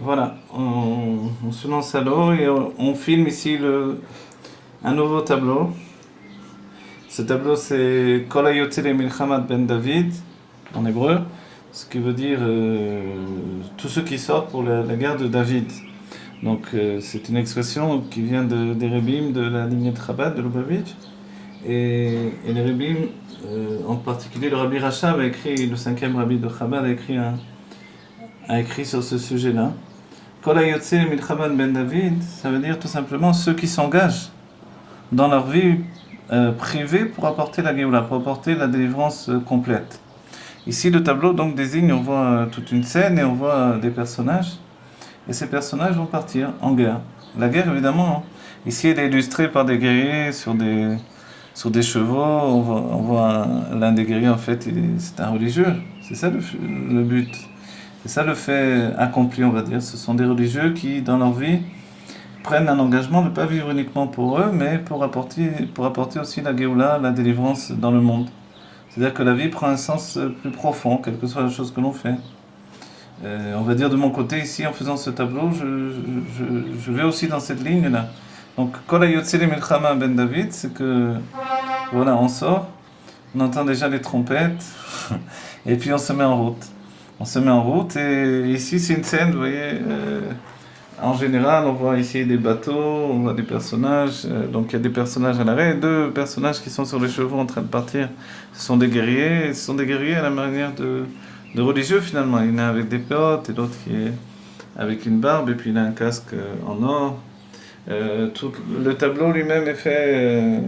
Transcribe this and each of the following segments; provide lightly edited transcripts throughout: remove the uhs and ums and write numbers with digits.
Voilà, on se lance à l'eau et on filme ici un nouveau tableau. Ce tableau c'est Kol Hayotzei Milchamat Ben David en hébreu, ce qui veut dire tous ceux qui sortent pour la guerre de David. Donc c'est une expression qui vient des Rebim de la lignée de Chabad, de Lubavitch. Et les Rebim, en particulier le Rabbi Rachab a écrit, le cinquième Rabbi de Chabad a écrit sur ce sujet-là. Kol Hayotzei Milchamat Ben David, ça veut dire tout simplement ceux qui s'engagent dans leur vie privée pour apporter la Géoula, pour apporter la délivrance complète. Ici, le tableau donc désigne, on voit toute une scène et on voit des personnages. Et ces personnages vont partir en guerre. La guerre, évidemment, ici, elle est illustrée par des guerriers sur des chevaux. On voit l'un des guerriers, en fait, c'est un religieux. C'est ça le but. C'est ça le fait accompli, on va dire. Ce sont des religieux qui, dans leur vie, prennent un engagement de ne pas vivre uniquement pour eux, mais pour apporter aussi la Géoula, la délivrance dans le monde. C'est-à-dire que la vie prend un sens plus profond, quelle que soit la chose que l'on fait. On va dire de mon côté, ici, en faisant ce tableau, je vais aussi dans cette ligne-là. Donc, Kol Hayotzei Milchama Ben David, c'est que, voilà, on sort, on entend déjà les trompettes, et puis on se met en route. On se met en route, et ici, c'est une scène, vous voyez, en général, on voit ici des bateaux, on voit des personnages. Donc il y a des personnages à l'arrêt, et deux personnages qui sont sur les chevaux en train de partir. Ce sont des guerriers, ce sont des guerriers à la manière de religieux finalement. Il y en a avec des pelotes et l'autre qui est avec une barbe et puis il a un casque en or. Le tableau lui-même est fait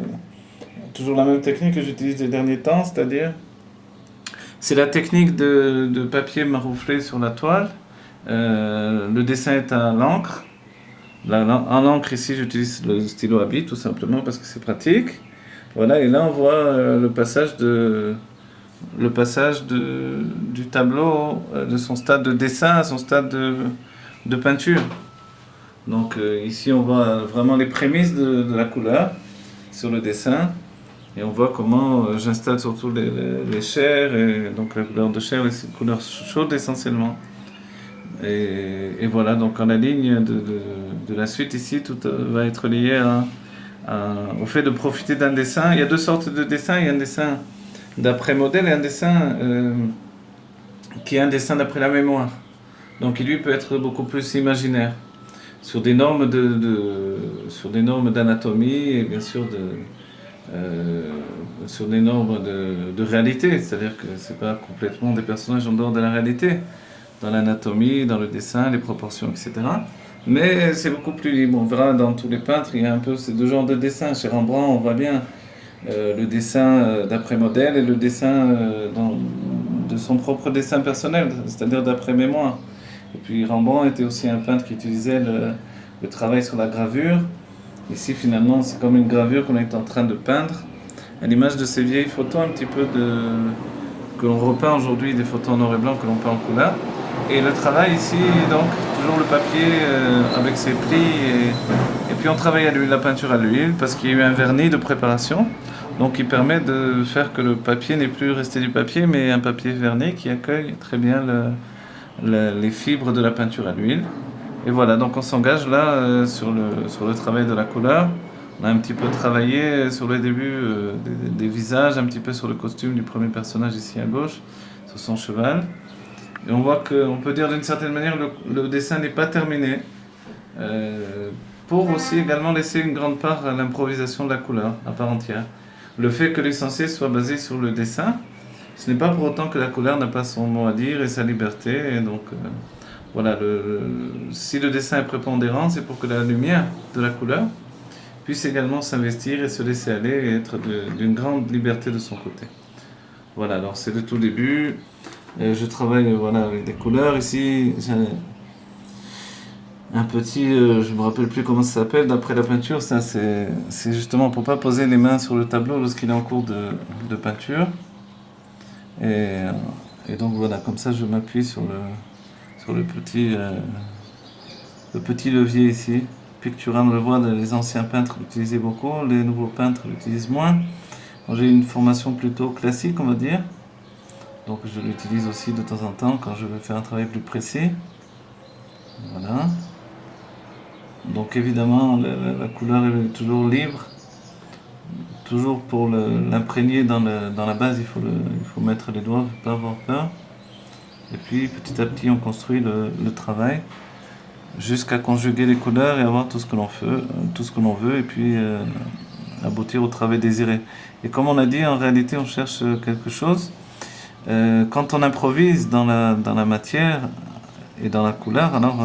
toujours la même technique que j'utilise ces derniers temps, c'est-à-dire c'est la technique de papier marouflé sur la toile. Le dessin est à l'encre. En encre, ici, j'utilise le stylo à billes, tout simplement, parce que c'est pratique. Voilà, et là, on voit le passage du tableau, de son stade de dessin à son stade de peinture. Donc, ici, on voit vraiment les prémices de la couleur sur le dessin. Et on voit comment j'installe surtout les chairs, et donc la couleur de chair, les couleurs chaudes essentiellement. Et voilà, donc en la ligne de la suite ici, tout va être lié au fait de profiter d'un dessin. Il y a deux sortes de dessins. Il y a un dessin d'après modèle et un dessin qui est un dessin d'après la mémoire. Donc il lui peut être beaucoup plus imaginaire sur des normes sur des normes d'anatomie et bien sûr sur des normes de réalité. C'est-à-dire que c'est pas complètement des personnages en dehors de la réalité, dans l'anatomie, dans le dessin, les proportions, etc. Mais c'est beaucoup plus libre. On verra dans tous les peintres, il y a un peu ces deux genres de dessins. Chez Rembrandt, on voit bien le dessin d'après modèle et le dessin de son propre dessin personnel, c'est-à-dire d'après mémoire. Et puis Rembrandt était aussi un peintre qui utilisait le travail sur la gravure. Ici, finalement, c'est comme une gravure qu'on est en train de peindre, à l'image de ces vieilles photos un petit peu que l'on repeint aujourd'hui, des photos en noir et blanc que l'on peint en couleur. Et le travail ici, donc, toujours le papier avec ses plis. Et puis on travaille à l'huile, la peinture à l'huile, parce qu'il y a eu un vernis de préparation. Donc il permet de faire que le papier n'est plus resté du papier, mais un papier verni qui accueille très bien les fibres de la peinture à l'huile. Et voilà, donc on s'engage là sur le travail de la couleur. On a un petit peu travaillé sur le début des visages, un petit peu sur le costume du premier personnage ici à gauche, sur son cheval. Et on voit qu'on peut dire d'une certaine manière le dessin n'est pas terminé, pour aussi également laisser une grande part à l'improvisation de la couleur à part entière. Le fait que l'essentiel soit basé sur le dessin, ce n'est pas pour autant que la couleur n'a pas son mot à dire et sa liberté. Et donc voilà, si le dessin est prépondérant, c'est pour que la lumière de la couleur puisse également s'investir et se laisser aller et être d'une grande liberté de son côté. Voilà, alors c'est le tout début. Je travaille voilà, avec des couleurs. Ici, j'ai un petit, je me rappelle plus comment ça s'appelle, d'après la peinture. Ça, c'est justement pour pas poser les mains sur le tableau lorsqu'il est en cours de peinture. Et, et donc voilà, comme ça, je m'appuie sur le petit levier ici. Pictural, on le voit, les anciens peintres l'utilisaient beaucoup, les nouveaux peintres l'utilisent moins. J'ai une formation plutôt classique, on va dire. Donc je l'utilise aussi de temps en temps quand je veux faire un travail plus précis. Voilà. Donc évidemment, la couleur est toujours libre. Toujours pour l'imprégner dans la base, il faut mettre les doigts, pas avoir peur. Et puis petit à petit, on construit le travail jusqu'à conjuguer les couleurs et avoir tout ce que l'on veut, et puis aboutir au travail désiré. Et comme on a dit, en réalité, on cherche quelque chose. Quand on improvise dans la matière et dans la couleur, alors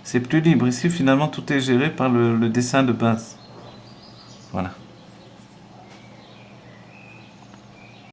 c'est plus libre. Ici, finalement, tout est géré par le dessin de base. Voilà.